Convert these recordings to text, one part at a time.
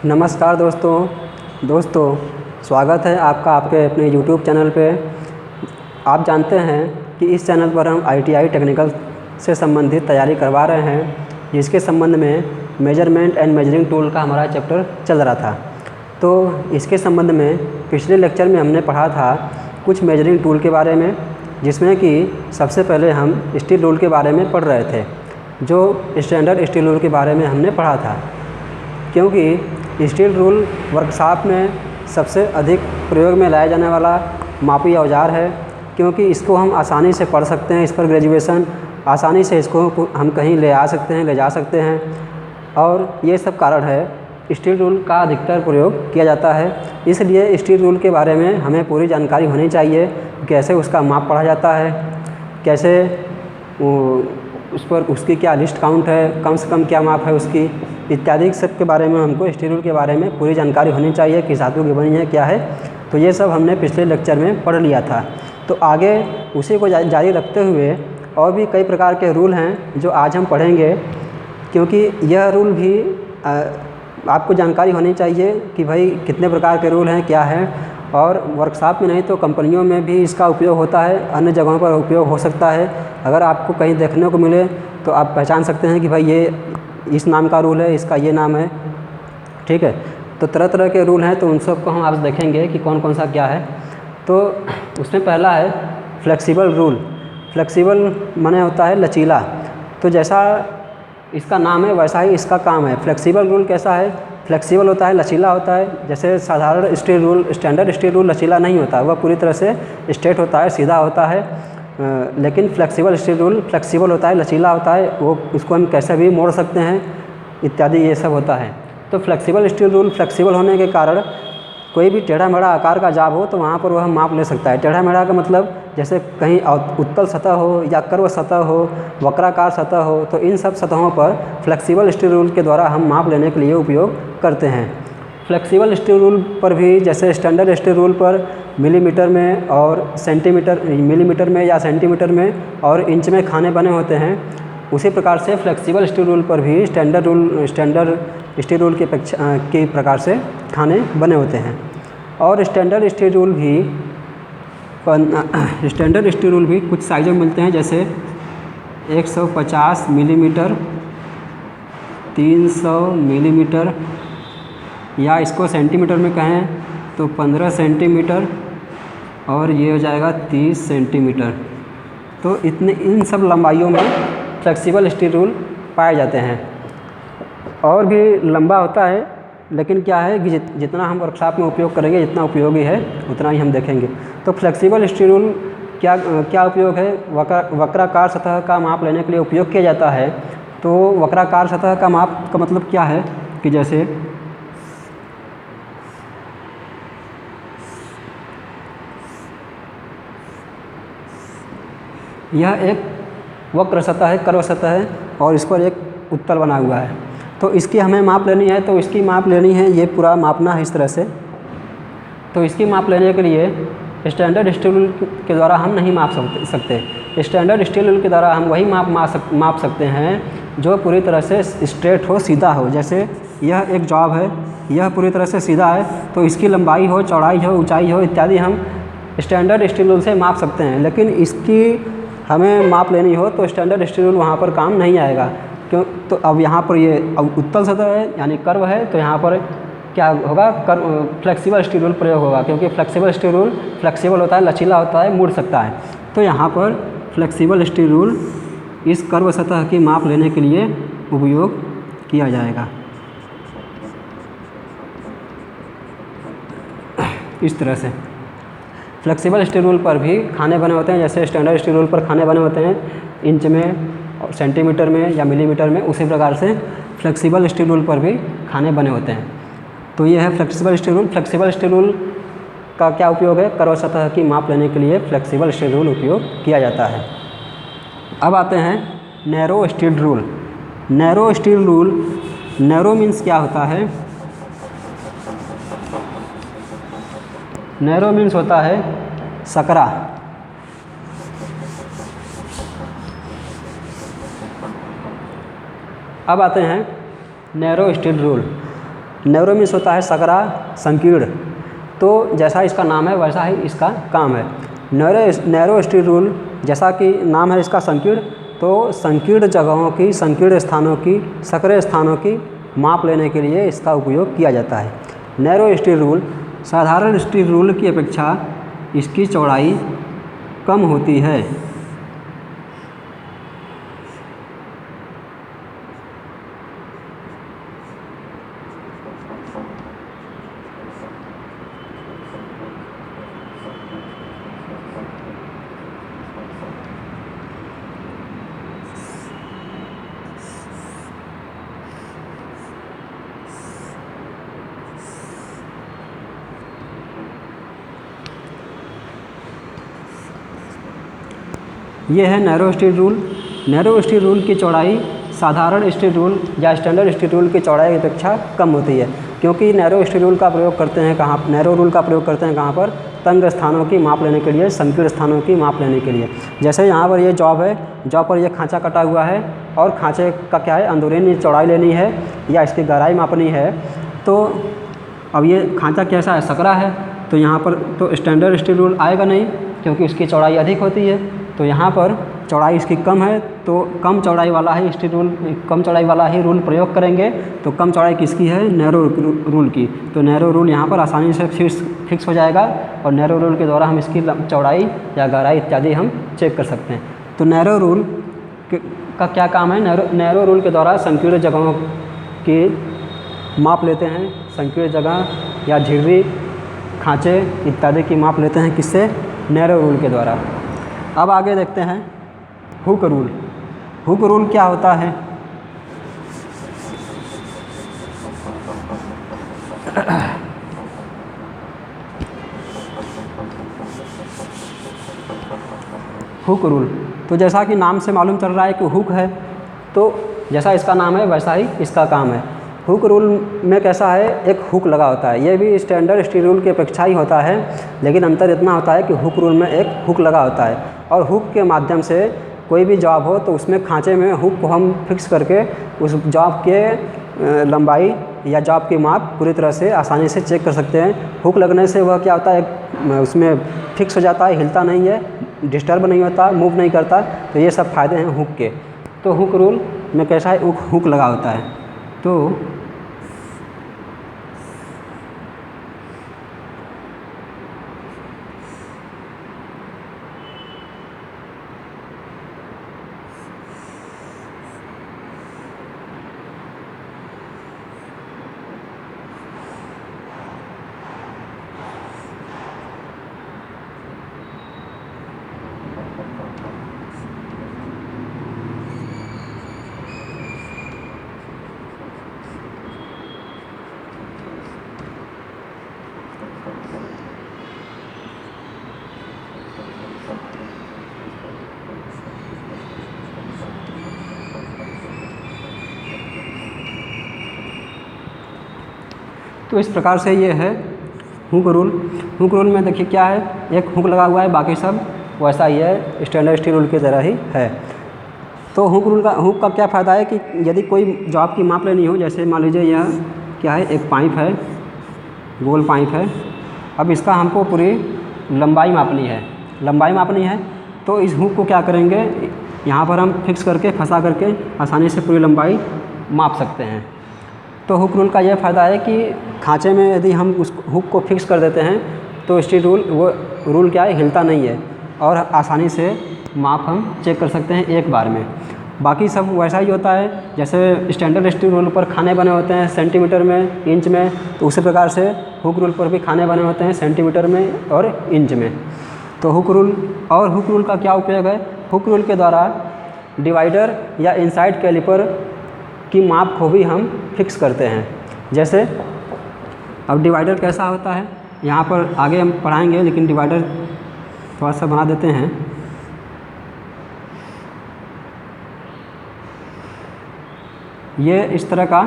नमस्कार दोस्तों, स्वागत है आपका आपके अपने YouTube चैनल पे। आप जानते हैं कि इस चैनल पर हम ITI टेक्निकल से संबंधित तैयारी करवा रहे हैं, जिसके संबंध में मेजरमेंट एंड मेजरिंग टूल का हमारा चैप्टर चल रहा था। तो इसके संबंध में पिछले लेक्चर में हमने पढ़ा था कुछ मेजरिंग टूल के बारे में, जिसमें कि सबसे पहले हम स्टील रूल के बारे में पढ़ रहे थे, जो स्टैंडर्ड स्टील रूल के बारे में हमने पढ़ा था। क्योंकि स्टील रूल वर्कशॉप में सबसे अधिक प्रयोग में लाया जाने वाला मापी औजार है, क्योंकि इसको हम आसानी से पढ़ सकते हैं, इस पर ग्रेजुएशन आसानी से इसको हम कहीं ले आ सकते हैं, ले जा सकते हैं, और ये सब कारण है स्टील रूल का अधिकतर प्रयोग किया जाता है। इसलिए स्टील रूल के बारे में हमें पूरी जानकारी होनी चाहिए, कैसे उसका माप पढ़ा जाता है, कैसे उस पर उसकी क्या लिस्ट काउंट है, कम से कम क्या माप है उसकी, इत्यादि सब के बारे में हमको स्टील रूल के बारे में पूरी जानकारी होनी चाहिए कि धातु की बनी है क्या है। तो ये सब हमने पिछले लेक्चर में पढ़ लिया था। तो आगे उसी को जारी रखते हुए और भी कई प्रकार के रूल हैं जो आज हम पढ़ेंगे, क्योंकि यह रूल भी आपको जानकारी होनी चाहिए कि भाई कितने प्रकार के रूल हैं, क्या है। और वर्कशॉप में नहीं तो कंपनियों में भी इसका उपयोग होता है, अन्य जगहों पर उपयोग हो सकता है। अगर आपको कहीं देखने को मिले तो आप पहचान सकते हैं कि भाई ये इस नाम का रूल है, इसका ये नाम है, ठीक है। तो तरह तरह के रूल हैं, तो उन सब को हम आज देखेंगे कि कौन कौन सा क्या है। तो उसमें पहला है फ्लेक्सिबल रूल। फ्लेक्सिबल माने होता है लचीला। तो जैसा इसका नाम है वैसा ही इसका काम है। फ्लेक्सिबल रूल कैसा है? फ्लेक्सिबल होता है, लचीला होता है। जैसे साधारण steel rule, standard steel rule लचीला नहीं होता, वह पूरी तरह से स्ट्रेट होता है, सीधा होता है। लेकिन फ्लेक्सिबल स्टील रूल फ्लेक्सिबल होता है, लचीला होता है, वो उसको हम कैसे भी मोड़ सकते हैं, इत्यादि ये सब होता है। तो फ्लेक्सिबल स्टील रूल फ्लेक्सिबल होने के कारण कोई भी टेढ़ा मेढ़ा आकार का जाब हो तो वहाँ पर वह माप ले सकता है। टेढ़ा मेढ़ा का मतलब जैसे कहीं उत्तल सतह हो या कर्व सतह हो, वक्राकार सतह हो, तो इन सब सतहों पर फ्लेक्सिबल स्टील रूल के द्वारा हम माप लेने के लिए उपयोग करते हैं। फ्लेक्सिबल स्टील रूल पर भी जैसे स्टैंडर्ड स्टील रूल पर मिलीमीटर में और सेंटीमीटर, मिलीमीटर में या सेंटीमीटर में और इंच में खाने बने होते हैं, उसी प्रकार से फ्लेक्सिबल स्टील रूल पर भी स्टैंडर्ड स्टील रूल के प्रकार से खाने बने होते हैं। और स्टैंडर्ड स्टील रूल भी कुछ साइज़ों में मिलते हैं, जैसे 150 मिलीमीटर, 300 मिलीमीटर, या इसको सेंटीमीटर में कहें तो 15 सेंटीमीटर, और ये हो जाएगा 30 सेंटीमीटर। तो इन सब लंबाइयों में फ्लेक्सिबल स्टील रूल पाए जाते हैं। और भी लंबा होता है, लेकिन क्या है कि जितना हम वर्कशॉप में उपयोग करेंगे, जितना उपयोगी है उतना ही हम देखेंगे। तो फ्लेक्सिबल स्टील रूल क्या उपयोग है? वक्राकार सतह का माप लेने के लिए उपयोग किया जाता है। तो वक्राकार सतह का माप का मतलब क्या है कि जैसे यह एक वक्र सतह है, कर्व सतह है, और इस पर एक उत्तल बना हुआ है। तो इसकी हमें माप लेनी है, तो इसकी माप लेनी है, ये पूरा मापना है इस तरह से। तो इसकी माप लेने के लिए स्टैंडर्ड स्टील रूल के द्वारा हम नहीं माप सकते। स्टैंडर्ड स्टील रूल के द्वारा हम वही माप सकते हैं जो पूरी तरह से स्ट्रेट हो, सीधा हो। जैसे यह एक जॉब है, यह पूरी तरह से सीधा है, तो इसकी लंबाई हो, चौड़ाई हो, ऊंचाई हो, इत्यादि हम स्टैंडर्ड स्टील रूल से माप सकते हैं। लेकिन इसकी हमें माप लेनी हो तो स्टैंडर्ड स्टील रूल वहाँ पर काम नहीं आएगा। क्यों? तो अब यहाँ पर ये उत्तल सतह है यानी कर्व है, तो यहाँ पर क्या होगा? फ्लेक्सिबल स्टील रूल प्रयोग होगा, क्योंकि फ्लेक्सिबल स्टील रूल फ्लेक्सिबल होता है, लचीला होता है, मुड़ सकता है। तो यहाँ पर फ्लेक्सिबल स्टील रूल इस कर्व सतह की माप लेने के लिए उपयोग किया जाएगा। इस तरह से फ्लेक्सिबल स्टील रूल पर भी खाने बने होते हैं। जैसे स्टैंडर्ड स्टील रूल पर खाने बने होते हैं इंच में, सेंटीमीटर में या मिलीमीटर में, उसी प्रकार से फ्लेक्सिबल स्टील रूल पर भी खाने बने होते हैं। तो ये है flexible steel rule. Flexible steel rule का क्या उपयोग है? कर्व सतह की माप लेने के लिए फ्लेक्सिबल स्टील रूल उपयोग किया जाता है। अब आते हैं narrow steel rule. Narrow steel rule, narrow means क्या होता है? नैरो मीन्स होता है सकरा। अब आते हैं narrow steel rule. Narrow means होता है सकरा, संकीर्ण। तो जैसा इसका नाम है वैसा ही इसका काम है। नैरो स्ट्रीट रूल, जैसा कि नाम है इसका संकीर्ण, तो संकीर्ण जगहों की, संकीर्ण स्थानों की, सकरे स्थानों की माप लेने के लिए इसका उपयोग किया जाता है। नैरो स्ट्रीट रूल साधारण स्ट्रीट रूल की अपेक्षा इसकी चौड़ाई कम होती है। ये है narrow street rule. Narrow street rule की चौड़ाई साधारण स्ट्रीट रूल या स्टैंडर्ड स्ट्रीट रूल की चौड़ाई की अपेक्षा कम होती है, क्योंकि नैरो स्ट्रीट रूल का प्रयोग करते हैं कहाँ, नैरो रूल का प्रयोग करते हैं कहाँ पर, तंग स्थानों की माप लेने के लिए, संकीर्ण स्थानों की माप लेने के लिए। जैसे यहाँ पर ये जॉब है, जॉब पर ये खांचा कटा हुआ है और खांचे का क्या है, अंदरूनी चौड़ाई लेनी है या इसकी गहराई मापनी है। तो अब ये खांचा कैसा है, सकरा है, तो यहाँ पर तो स्टैंडर्ड स्ट्रीट रूल आएगा नहीं, क्योंकि उसकी चौड़ाई अधिक होती है। तो यहाँ पर चौड़ाई इसकी कम है, तो कम चौड़ाई वाला ही स्ट्रीट रूल, कम चौड़ाई वाला ही रूल प्रयोग करेंगे। तो कम चौड़ाई किसकी है, नैरो रूल की। तो नैरो रूल यहाँ पर आसानी से फिक्स हो जाएगा और नैरो रूल के द्वारा हम इसकी चौड़ाई या गहराई इत्यादि हम चेक कर सकते हैं। तो नैरो रूल का क्या काम है, नैरो रूल के द्वारा संकीर्ण जगहों की माप लेते हैं, संकीर्ण जगह या झिर्री, खांचे इत्यादि की माप लेते हैं, किससे, नैरो रूल के द्वारा। अब आगे देखते हैं हुक रूल। हुक रूल क्या होता है? हुक रूल, तो जैसा कि नाम से मालूम चल रहा है कि हुक है, तो जैसा इसका नाम है वैसा ही इसका काम है। हुक रूल में कैसा है, एक हुक लगा होता है। ये भी स्टैंडर्ड स्ट्रीट रूल की अपेक्षा ही होता है, लेकिन अंतर इतना होता है कि हुक रूल में एक हुक लगा होता है और हुक के माध्यम से कोई भी जॉब हो तो उसमें खांचे में हुक को हम फिक्स करके उस जॉब के लंबाई या जॉब की माप पूरी तरह से आसानी से चेक कर सकते हैं। हुक लगने से वह क्या होता है, उसमें फिक्स हो जाता है, हिलता नहीं है, डिस्टर्ब नहीं होता, मूव नहीं करता। तो ये सब फ़ायदे हैं हुक के। तो हुक रूल में कैसा है, हुक लगा होता है। तो इस प्रकार से ये है हुक रूल। हुक रूल में देखिए क्या है, एक हुक लगा हुआ है, बाकी सब वैसा ही है, स्टैंडर्ड स्ट्रीट रूल की तरह ही है। तो हुक का क्या फ़ायदा है कि यदि कोई जॉब की माप लेनी हो, जैसे मान लीजिए यह क्या है, एक पाइप है, गोल पाइप है। अब इसका हमको पूरी लंबाई मापनी है, तो इस हुक को क्या करेंगे, यहाँ पर हम फिक्स करके, फंसा करके आसानी से पूरी लंबाई माप सकते हैं। तो हुक रूल का यह फ़ायदा है कि खांचे में यदि हम उस हुक को फिक्स कर देते हैं तो स्ट्रीट रूल, वो रूल क्या है, हिलता नहीं है और आसानी से माप हम चेक कर सकते हैं एक बार में। बाकी सब वैसा ही होता है, जैसे स्टैंडर्ड स्ट्रीट रूल पर खाने बने होते हैं सेंटीमीटर में, इंच में, तो उसी प्रकार से हुक रूल पर भी खाने बने होते हैं सेंटीमीटर में और इंच में। तो हुक रूल का क्या उपयोग है, हुक रूल के द्वारा डिवाइडर या इनसाइड कैलिपर की माप को भी हम फिक्स करते हैं। जैसे अब डिवाइडर कैसा होता है, यहाँ पर आगे हम पढ़ाएंगे, लेकिन डिवाइडर थोड़ा सा बना देते हैं। ये इस तरह का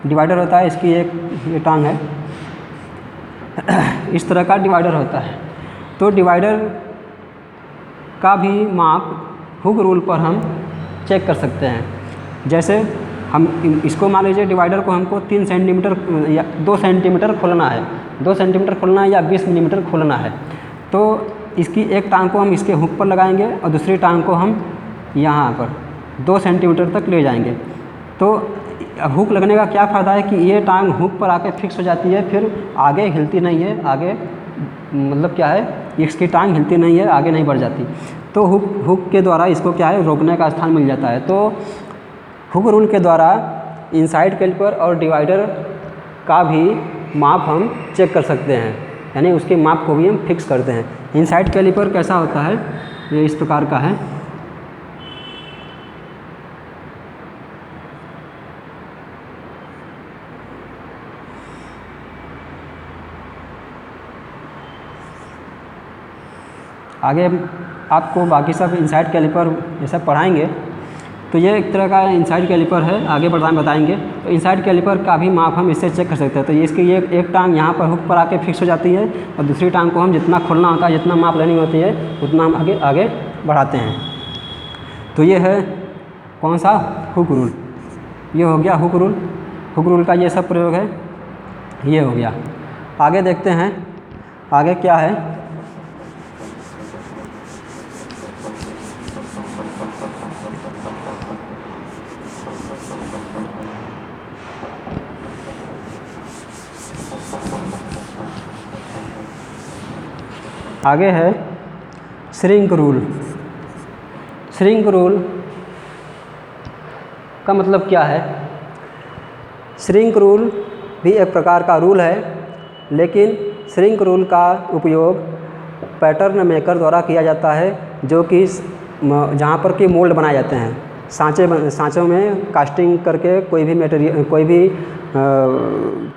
डिवाइडर होता है, इसकी एक ये टांग है, इस तरह का डिवाइडर होता है। तो डिवाइडर का भी माप हुक रूल पर हम चेक कर सकते हैं। जैसे इसको मान लीजिए डिवाइडर को हमको 3 सेंटीमीटर या 2 सेंटीमीटर खोलना है, 2 सेंटीमीटर खोलना है या 20 मिलीमीटर खोलना है। तो इसकी एक टांग को हम इसके हुक पर लगाएंगे और दूसरी टांग को हम यहाँ पर 2 सेंटीमीटर तक ले जाएंगे। तो हुक लगने का क्या फ़ायदा है कि ये टांग हुक पर आके फिक्स हो जाती है, फिर आगे हिलती नहीं है, आगे मतलब क्या है, इसकी टांग हिलती नहीं है, आगे नहीं बढ़ जाती। तो हुक के द्वारा इसको क्या है, रोकने का स्थान मिल जाता है। तो हुक रूल के द्वारा इनसाइड कैलिपर और डिवाइडर का भी माप हम चेक कर सकते हैं, यानी उसके माप को भी हम फिक्स करते हैं। इनसाइड कैलिपर कैसा होता है, ये इस प्रकार का है। आगे आपको बाकी सब इनसाइड कैलिपर ये सब पढ़ाएंगे। तो ये एक तरह का इनसाइड कैलिपर है, आगे बताएंगे। तो इनसाइड कैलिपर का भी माप हम इससे चेक कर सकते हैं। तो ये इसकी ये एक टांग यहाँ पर हुक पर आके फिक्स हो जाती है और दूसरी टांग को हम जितना खोलना होता है, जितना माप लेनी होती है, उतना हम आगे आगे बढ़ाते हैं। तो ये है कौन सा, हुक रूल। ये हो गया हुक रूल। हुक रूल का ये सब प्रयोग है, ये हो गया। आगे देखते हैं आगे क्या है। आगे है श्रिंक रूल। श्रिंक रूल का मतलब क्या है? श्रिंक रूल भी एक प्रकार का रूल है, लेकिन श्रिंक रूल का उपयोग पैटर्न मेकर द्वारा किया जाता है, जो कि जहाँ पर कि मोल्ड बनाए जाते हैं, सांचों में कास्टिंग करके कोई भी मटेरियल, कोई भी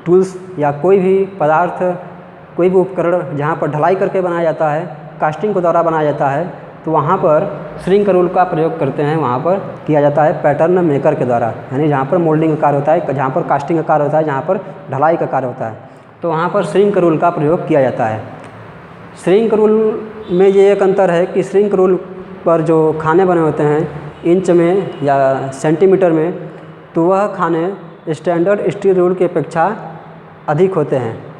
टूल्स या कोई भी पदार्थ, कोई भी उपकरण जहाँ पर ढलाई करके बनाया जाता है, कास्टिंग के द्वारा बनाया जाता है, तो वहाँ पर श्रिंक रूल का प्रयोग करते हैं। वहाँ पर किया जाता है पैटर्न मेकर के द्वारा, यानी जहाँ पर मोल्डिंग का कार्य होता है, जहाँ पर कास्टिंग का कार्य होता है, जहाँ पर ढलाई का कार्य होता है, तो वहाँ पर श्रिंक रूल का प्रयोग किया जाता है। श्रिंक रूल में ये एक अंतर है कि श्रिंक रूल पर जो खाने बने होते हैं इंच में या सेंटीमीटर में, तो वह खाने स्टैंडर्ड स्टील रूल की अपेक्षा अधिक होते हैं।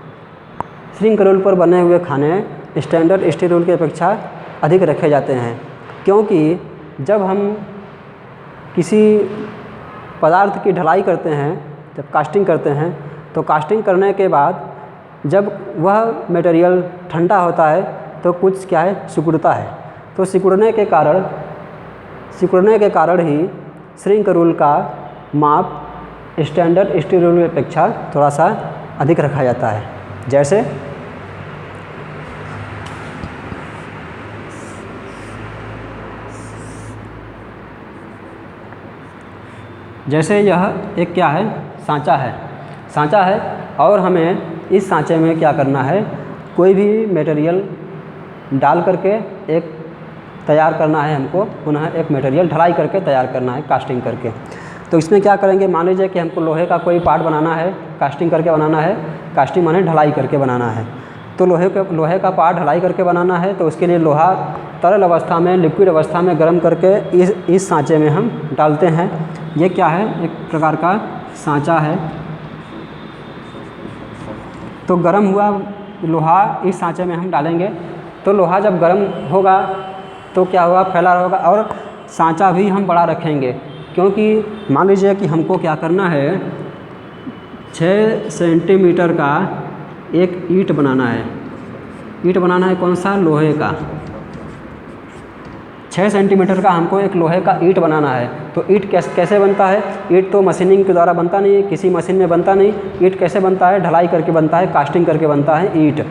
श्रिंक रूल पर बने हुए खाने स्टैंडर्ड स्टील रूल की अपेक्षा अधिक रखे जाते हैं, क्योंकि जब हम किसी पदार्थ की ढलाई करते हैं, जब कास्टिंग करते हैं, तो कास्टिंग करने के बाद जब वह मटेरियल ठंडा होता है तो कुछ क्या है, सिकुड़ता है। तो सिकुड़ने के कारण ही श्रिंक रूल का माप स्टैंडर्ड स्टील रूल की अपेक्षा थोड़ा सा अधिक रखा जाता है। जैसे यह एक क्या है, सांचा है और हमें इस सांचे में क्या करना है, कोई भी मटेरियल डाल करके एक तैयार करना है, हमको पुनः एक मटेरियल ढलाई करके तैयार करना है, कास्टिंग करके। तो इसमें क्या करेंगे, मान लीजिए कि हमको लोहे का कोई पार्ट बनाना है, कास्टिंग करके बनाना है, कास्टिंग माने ढलाई करके बनाना है। तो लोहे का पार्ट ढलाई करके बनाना है, तो उसके लिए लोहा तरल अवस्था में, लिक्विड अवस्था में गर्म करके इस सांचे में हम डालते हैं। ये क्या है, एक प्रकार का सांचा है। तो गर्म हुआ लोहा इस सांचे में हम डालेंगे, तो लोहा जब गर्म होगा तो क्या होगा, फैला होगा और सांचा भी हम बड़ा रखेंगे। क्योंकि मान लीजिए कि हमको क्या करना है, 6 सेंटीमीटर का एक ईंट बनाना है। कौन सा, लोहे का। 6 सेंटीमीटर का हमको एक लोहे का ईंट बनाना है। तो ईंट कैसे बनता है? ईंट तो मशीनिंग के द्वारा बनता नहीं है, किसी मशीन में बनता नहीं। ईंट कैसे बनता है? ढलाई करके बनता है, कास्टिंग करके बनता है ईंट।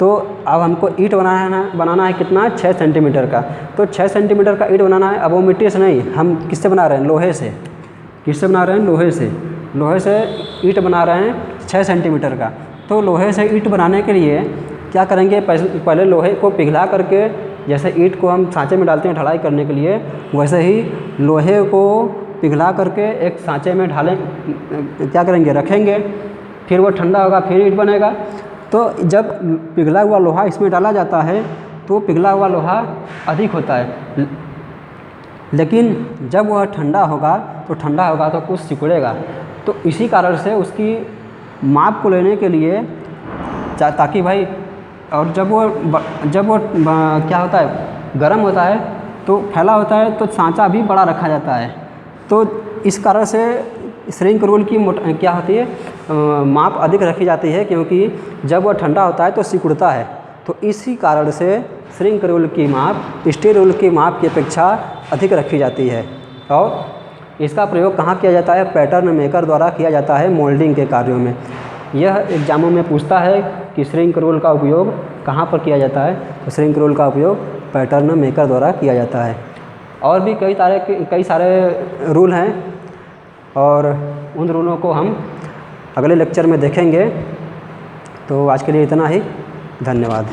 तो अब हमको ईंट बनाना है कितना, 6 सेंटीमीटर का। तो 6 सेंटीमीटर का ईंट बनाना है। अब वो मिट्टी से नहीं, हम किससे बना रहे हैं, लोहे से। किससे बना रहे हैं, लोहे से ईंट बना रहे हैं 6 सेंटीमीटर का। तो लोहे से ईंट बनाने के लिए क्या करेंगे, पहले लोहे को पिघला करके, जैसे ईंट को हम सांचे में डालते हैं ढलाई करने के लिए, वैसे ही लोहे को पिघला करके एक सांचे में क्या करेंगे, रखेंगे। फिर वो ठंडा होगा, फिर ईंट बनेगा। तो जब पिघला हुआ लोहा इसमें डाला जाता है तो पिघला हुआ लोहा अधिक होता है, लेकिन जब वह ठंडा होगा तो ठंडा होगा तो कुछ सिकुड़ेगा। तो इसी कारण से उसकी माप को लेने के लिए ताकि भाई, और जब वो क्या होता है, गर्म होता है तो फैला होता है तो सांचा भी बड़ा रखा जाता है। तो इस कारण से श्रिंक रोल की क्या होती है, माप अधिक रखी जाती है, क्योंकि जब वह ठंडा होता है तो सिकुड़ता है। तो इसी कारण से श्रिंक रोल की माप स्टील रोल की माप की अपेक्षा अधिक रखी जाती है। और इसका प्रयोग कहाँ किया जाता है? पैटर्न मेकर द्वारा किया जाता है मोल्डिंग के कार्यों में। यह एग्जामों में पूछता है कि श्रिंक रोल का उपयोग कहाँ पर किया जाता है, तो श्रिंक रोल का उपयोग पैटर्न मेकर द्वारा किया जाता है। और भी कई सारे रूल हैं, और उन रूलों को हम अगले लेक्चर में देखेंगे। तो आज के लिए इतना ही, धन्यवाद।